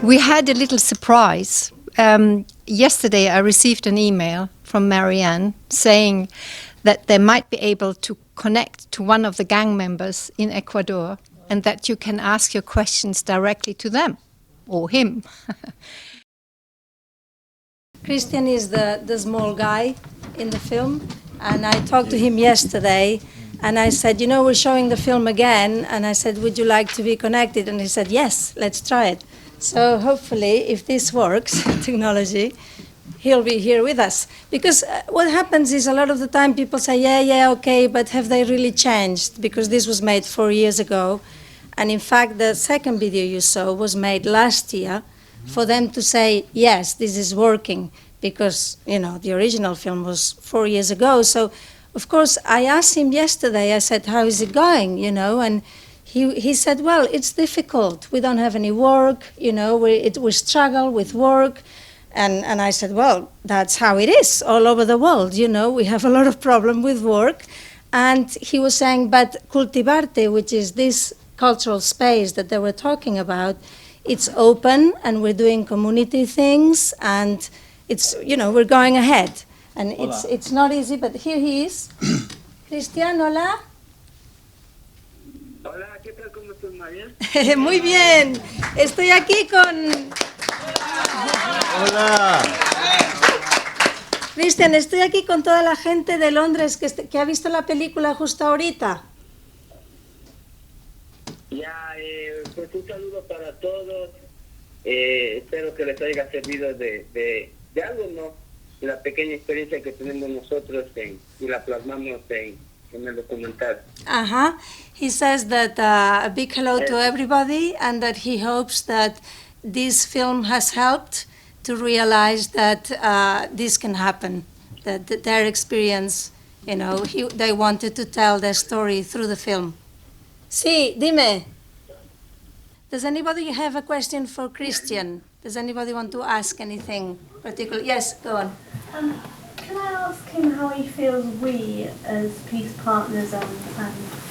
We had a little surprise. Yesterday I received an email from Marianne saying that they might be able to connect to one of the gang members in Ecuador and that you can ask your questions directly to them or him. Christian is the small guy in the film, and I talked to him yesterday, and I said, you know, we're showing the film again, and I said, would you like to be connected? And he said, yes, let's try it. So hopefully, if this works, technology, he'll be here with us. Because what happens is a lot of the time people say, yeah, okay, but have they really changed? Because this was made 4 years ago. And in fact, the second video you saw was made last year for them to say, yes, this is working. Because, you know, the original film was 4 years ago. So, of course, I asked him yesterday, I said, how is it going, you know? And he said, well, it's difficult. We don't have any work, you know, we struggle with work. And I said, well, that's how it is all over the world, you know. We have a lot of problem with work. And he was saying, but Cultivarte, which is this cultural space that they were talking about, it's open and we're doing community things and it's, you know, we're going ahead. And it's not easy, but here he is. Cristian, hola. Hola, ¿qué tal? ¿Cómo estás, María? Muy bien. Estoy aquí con... Hola. Cristian, estoy aquí con toda la gente de Londres que ha visto la película justo ahorita. Ya, pues un saludo para todos. Espero que les haya servido de algo, ¿no? La pequeña experiencia que tenemos nosotros y la plasmamos en el documental. Uh-huh. He says that a big hello to everybody and that he hopes that this film has helped to realize that this can happen, that their experience, you know, they wanted to tell their story through the film. Sí, dime. Does anybody have a question for Christian? Does anybody want to ask anything particular? Yes, go on. Can I ask him how he feels we, as peace partners and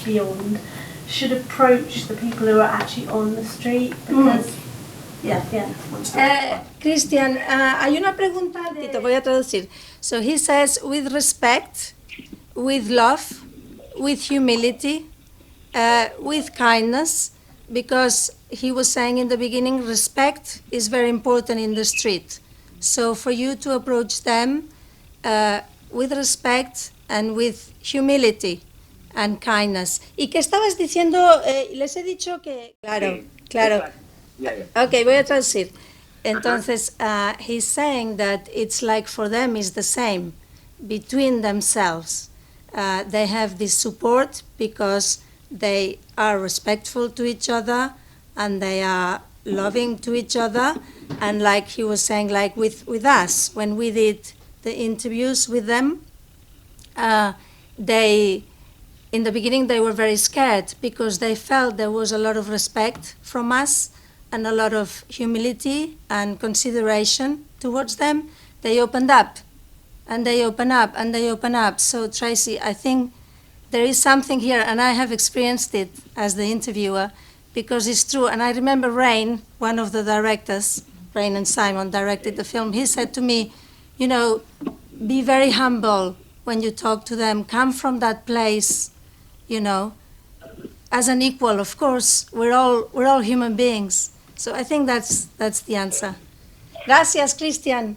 beyond, should approach the people who are actually on the street? Because, Christian, hay una pregunta, te voy a traducir. So he says, with respect, with love, with humility, with kindness, because he was saying in the beginning, respect is very important in the street. So for you to approach them with respect and with humility and kindness. ¿Y qué estabas diciendo? Les he dicho que... Claro. Ok, voy a traducir. Entonces, he's saying that it's like for them is the same between themselves. They have this support because they are respectful to each other and they are loving to each other. And like he was saying, like with us, when we did the interviews with them, in the beginning they were very scared because they felt there was a lot of respect from us and a lot of humility and consideration towards them. They opened up and they open up and they open up. So Tracy, I think there is something here, and I have experienced it as the interviewer, because it's true. And I remember Rain, one of the directors, Rain and Simon directed the film, he said to me, you know, be very humble when you talk to them, come from that place, you know, as an equal, of course, we're all human beings. So I think that's the answer. Gracias, Christian.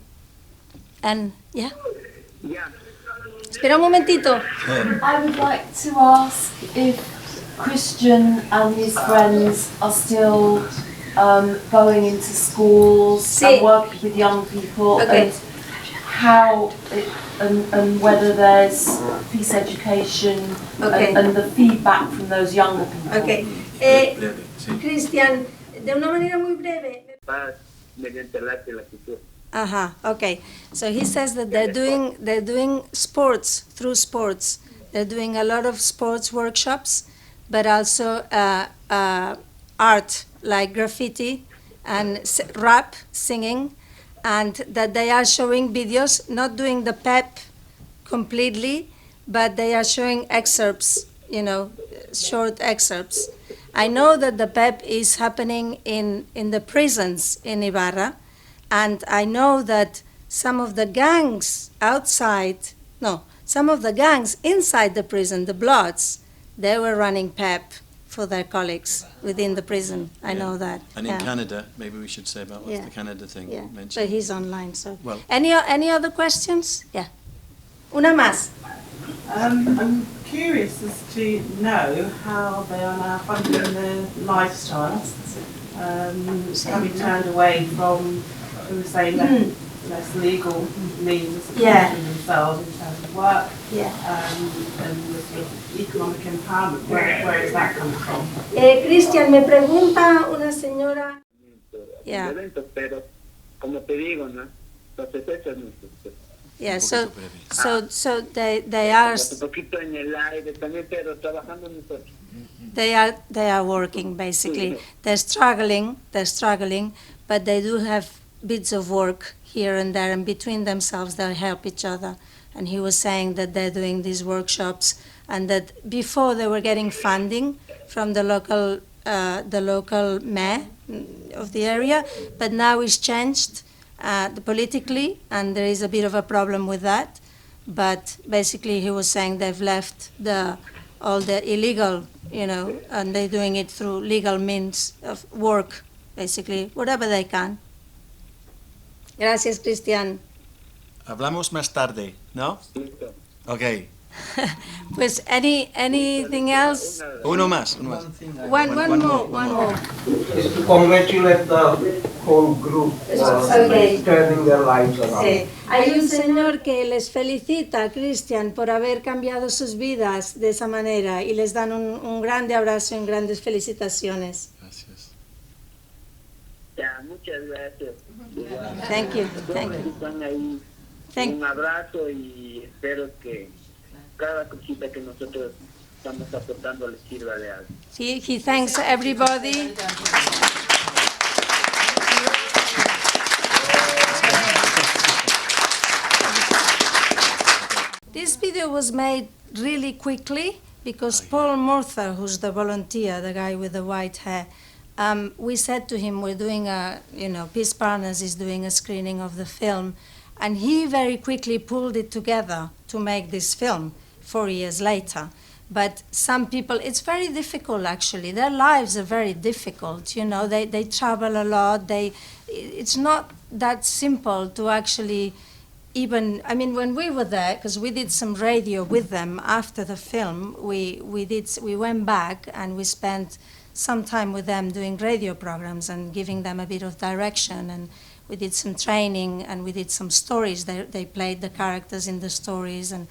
And, yeah? Yeah. Espera un momentito. I would like to ask if Christian and his friends are still going into schools and working with young people, Okay. and how and whether there's peace education and the feedback from those younger people. Okay. Christian, de una manera muy breve. Paz mediante el arte y la cultura. Okay. So he says that they're doing sports through sports. They're doing a lot of sports workshops, but also art like graffiti and rap, singing, and that they are showing videos, not doing the PEP completely, but they are showing excerpts, you know, short excerpts. I know that the PEP is happening in the prisons in Ibarra, and I know that some of the gangs some of the gangs inside the prison, the Bloods, they were running PEP for their colleagues within the prison. I know that. And in Canada, maybe we should say about what's the Canada thing mentioned. But he's online, so. Well, any other questions? Yeah. Una más. I'm curious as to know how they are now funding their lifestyle, having turned away from, we were saying, less legal means of supporting themselves in terms of work, and the sort of economic empowerment. Where is that coming from? Cristian, me pregunta una señora. Pero como te digo, ¿no? Entonces esa es nuestra situación. Yeah, so they are. Un poquito en el aire también, pero trabajando nosotros. They are working basically. They're struggling, but they do have bits of work here and there, and between themselves they help each other. And he was saying that they're doing these workshops, and that before they were getting funding from the local mayor of the area, but now it's changed politically, and there is a bit of a problem with that. But basically he was saying they've left all the illegal, and they're doing it through legal means of work, basically, whatever they can. Gracias, Cristian. Hablamos más tarde, ¿no? Okay. Pues anything else? Uno más. One more. Is to congratulate the whole group for turning their lives around. Sí. Hay un señor que les felicita, Cristian, por haber cambiado sus vidas de esa manera, y les dan un grande abrazo y grandes felicitaciones. Gracias. Ya, muchas gracias. Thank you. Están ahí. Un abrazo y espero que cada cosita que nosotros estamos aportando les sirva de algo. He thanks everybody. This video was made really quickly because Paul Murtha, who's the volunteer, the guy with the white hair, we said to him, we're doing Peace Partners is doing a screening of the film, and he very quickly pulled it together to make this film 4 years later. But some people, it's very difficult actually. Their lives are very difficult, they travel a lot. It's not that simple to actually when we were there, because we did some radio with them after the film, we went back and we spent some time with them doing radio programs and giving them a bit of direction, and we did some training and we did some stories. They played the characters in the stories, and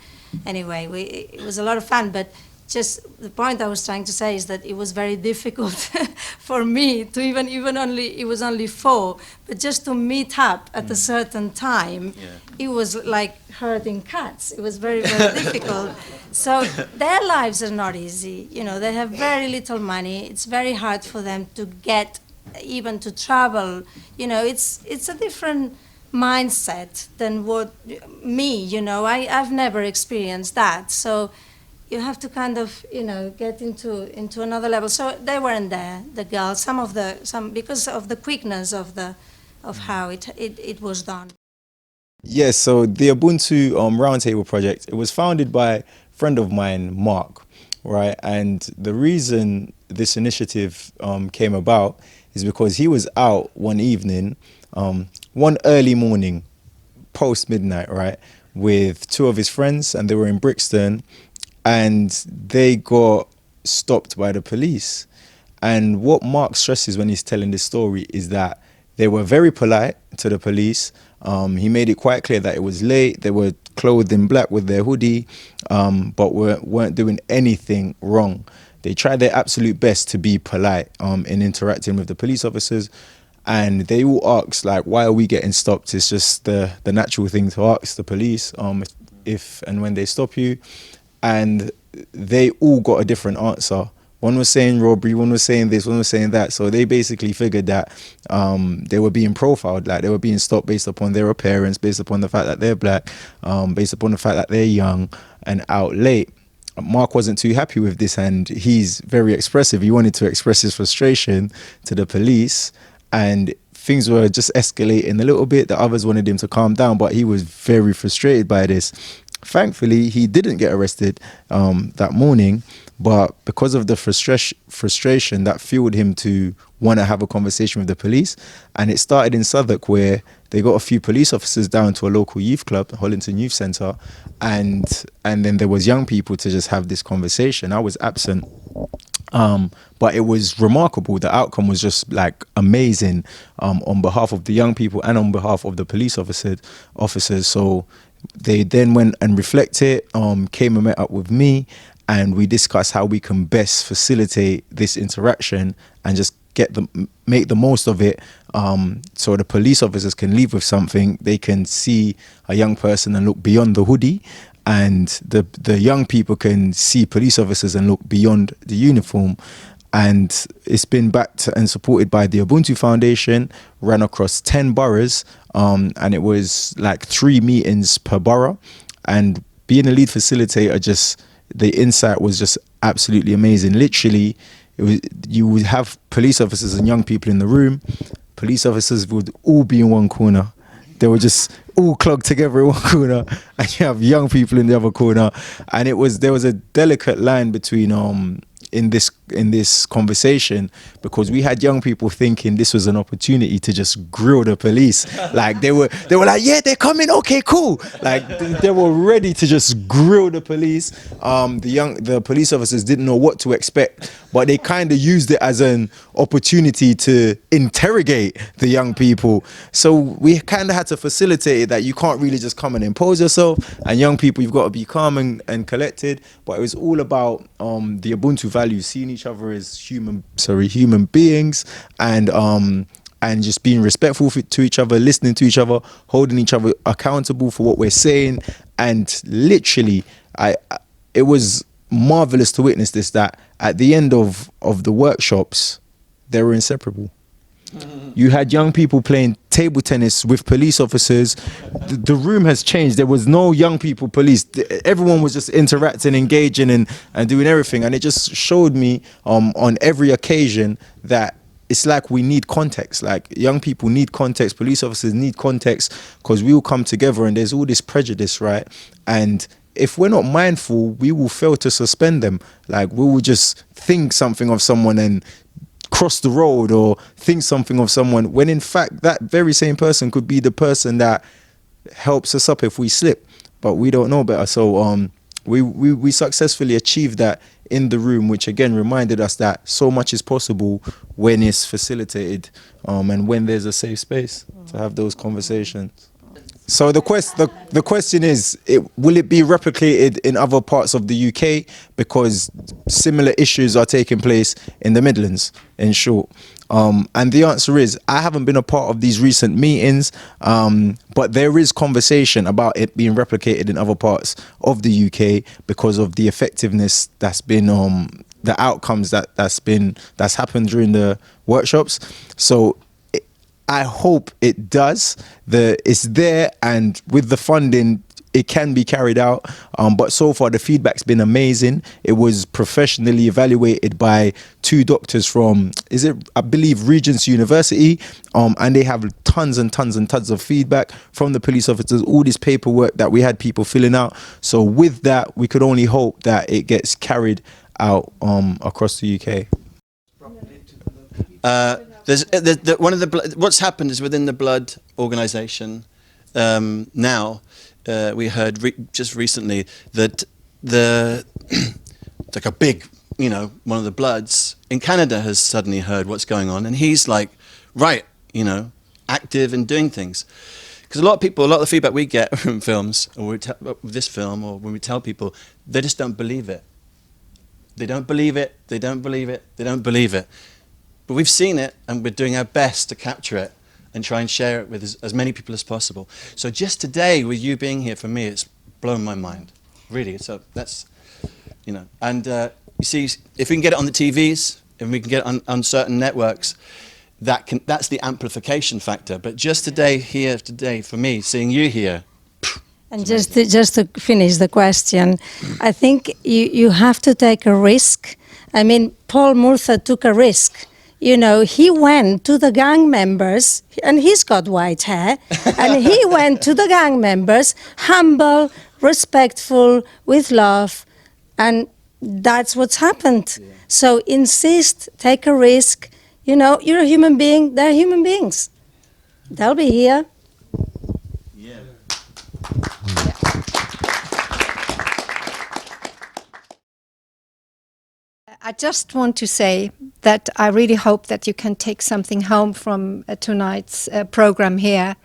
anyway, it was a lot of fun. But just the point I was trying to say is that it was very difficult for me to it was only 4, but just to meet up at a certain time, it was like herding cats. It was very, very difficult. So their lives are not easy. They have very little money. It's very hard for them to get, even to travel. It's a different mindset than what I've never experienced that. So you have to kind of, get into another level. So they weren't there, the girls. Some because of the quickness of how it was done. Yes, so the Ubuntu Roundtable project, it was founded by a friend of mine, Mark, right? And the reason this initiative came about is because he was out one evening, one early morning, post midnight, right, with 2 of his friends, and they were in Brixton, and they got stopped by the police. And what Mark stresses when he's telling this story is that they were very polite to the police. He made it quite clear that it was late. They were clothed in black with their hoodie, but weren't doing anything wrong. They tried their absolute best to be polite in interacting with the police officers. And they all asked, like, why are we getting stopped? It's just the natural thing to ask the police if and when they stop you. And they all got a different answer. One was saying robbery, one was saying this, one was saying that. So they basically figured that they were being profiled, like they were being stopped based upon their appearance, based upon the fact that they're black, based upon the fact that they're young and out late. Mark wasn't too happy with this, and he's very expressive. He wanted to express his frustration to the police, and things were just escalating a little bit. The others wanted him to calm down, but he was very frustrated by this. Thankfully, he didn't get arrested that morning, but because of the frustration that fueled him to want to have a conversation with the police. And it started in Southwark, where they got a few police officers down to a local youth club, Hollington Youth Centre, and then there was young people to just have this conversation. I was absent, but it was remarkable. The outcome was just like amazing, on behalf of the young people and on behalf of the police officers. So they then went and reflected, came and met up with me, and we discussed how we can best facilitate this interaction and just make the most of it, so the police officers can leave with something. They can see a young person and look beyond the hoodie, and the young people can see police officers and look beyond the uniform. And it's been backed and supported by the Ubuntu Foundation, ran across 10 boroughs, and it was like 3 meetings per borough. And being a lead facilitator, the insight was just absolutely amazing. Literally, you would have police officers and young people in the room. Police officers would all be in one corner. They were just all clogged together in one corner, and you have young people in the other corner. And there was a delicate line between in this conversation, because we had young people thinking this was an opportunity to just grill the police. Like they were like, yeah, they're coming, okay, cool. Like they were ready to just grill the police. The police officers didn't know what to expect, but they kind of used it as an opportunity to interrogate the young people. So we kind of had to facilitate it, that you can't really just come and impose yourself, and young people, you've got to be calm and collected. But it was all about the Ubuntu values, seeing each other as human beings, and just being respectful to each other, listening to each other, holding each other accountable for what we're saying. And literally, it was marvelous to witness this, that at the end of the workshops, they were inseparable. You had young people playing table tennis with police officers. The room has changed. There was no young people police. Everyone was just interacting, engaging, and doing everything. And it just showed me on every occasion that it's like we need context. Like young people need context, police officers need context, because we all come together and there's all this prejudice, right? And if we're not mindful, we will fail to suspend them. Like we will just think something of someone and cross the road, or think something of someone, when in fact that very same person could be the person that helps us up if we slip, but we don't know better. So we successfully achieved that in the room, which again reminded us that so much is possible when it's facilitated, and when there's a safe space to have those conversations. So the question is, will it be replicated in other parts of the UK? Because similar issues are taking place in the Midlands, in short. And the answer is, I haven't been a part of these recent meetings, but there is conversation about it being replicated in other parts of the UK because of the effectiveness that's been, the outcomes that's happened during the workshops. So I hope it does. It's there, and with the funding, it can be carried out. But so far, the feedback's been amazing. It was professionally evaluated by 2 doctors from, I believe, Regent's University, and they have tons and tons and tons of feedback from the police officers, all this paperwork that we had people filling out. So with that, we could only hope that it gets carried out across the UK. What's happened is, within the blood organisation now, we heard just recently that like a big, one of the bloods in Canada has suddenly heard what's going on, and he's like, right, active and doing things. Because a lot of the feedback we get from films, or this film, or when we tell people, they just don't believe it. They don't believe it. They don't believe it. They don't believe it. But we've seen it, and we're doing our best to capture it and try and share it with as many people as possible. So just today, with you being here, for me, it's blown my mind, really. So that's, and you see, if we can get it on the TVs, if we can get it on certain networks, that's the amplification factor. But just today, for me, seeing you here, And just to finish the question, I think you have to take a risk. I mean, Paul Murtha took a risk. You know, he went to the gang members, and he's got white hair, and he went to the gang members, humble, respectful, with love, and that's what's happened. Yeah. So insist, take a risk. You know, you're a human being, they're human beings. They'll be here. Yeah. I just want to say that I really hope that you can take something home from tonight's program here.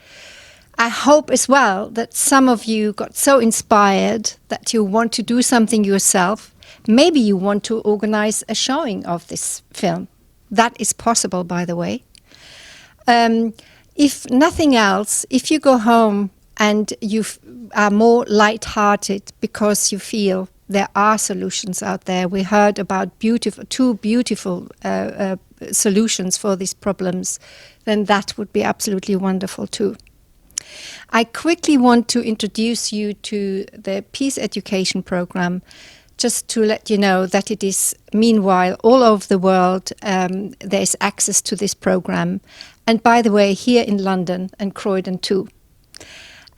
I hope as well that some of you got so inspired that you want to do something yourself. Maybe you want to organize a showing of this film. That is possible, by the way. If nothing else, if you go home and you are more light-hearted because you feel there are solutions out there. We heard about two beautiful solutions for these problems, then that would be absolutely wonderful too. I quickly want to introduce you to the Peace Education Program, just to let you know that it is, meanwhile, all over the world, there is access to this program. And by the way, here in London and Croydon too.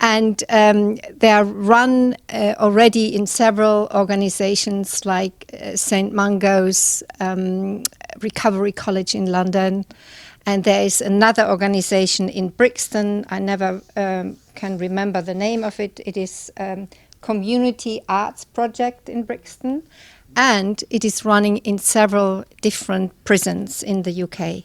And they are run already in several organizations like St. Mungo's Recovery College in London. And there is another organization in Brixton. I never can remember the name of it. It is Community Arts Project in Brixton. And it is running in several different prisons in the UK.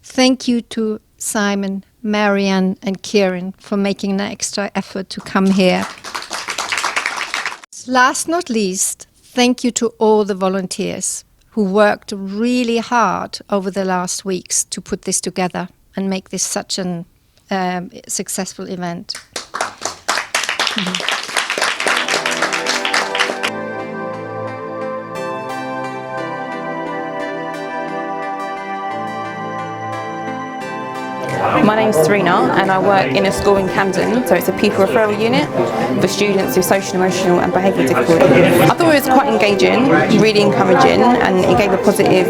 Thank you to Simon, Marianne and Kheron for making an extra effort to come here. Last not least, thank you to all the volunteers who worked really hard over the last weeks to put this together and make this such an successful event. My name's Serena and I work in a school in Camden, so it's a pupil referral unit for students with social, emotional and behavioural difficulties. I thought it was quite engaging, really encouraging, and it gave a positive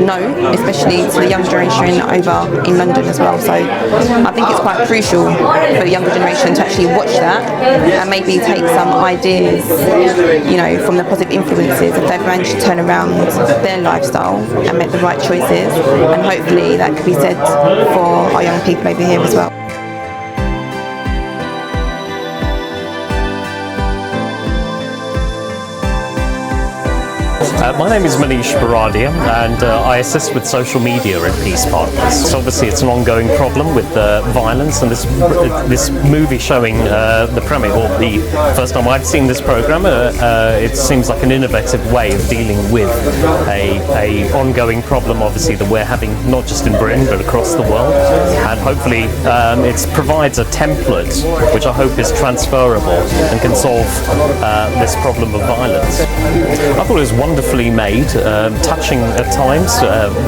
note, especially to the young generation over in London as well. So I think it's quite crucial for the younger generation to actually watch that and maybe take some ideas, you know, from the positive influences if they've managed to turn around their lifestyle and make the right choices, and hopefully that could be said for our young people over here as well. My name is Manish Baradia and I assist with social media at Peace Partners. So obviously it's an ongoing problem with violence, and this movie showing the premiere, or the first time I'd seen this program, it seems like an innovative way of dealing with a ongoing problem obviously that we're having not just in Britain but across the world, and hopefully it provides a template which I hope is transferable and can solve this problem of violence. I thought it was wonderfully made, touching at times,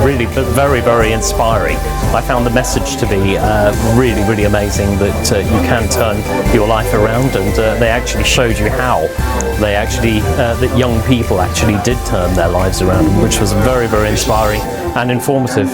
really very, very inspiring. I found the message to be really, really amazing, that you can turn your life around, and they actually showed you how they actually, that young people actually did turn their lives around, which was very, very inspiring and informative.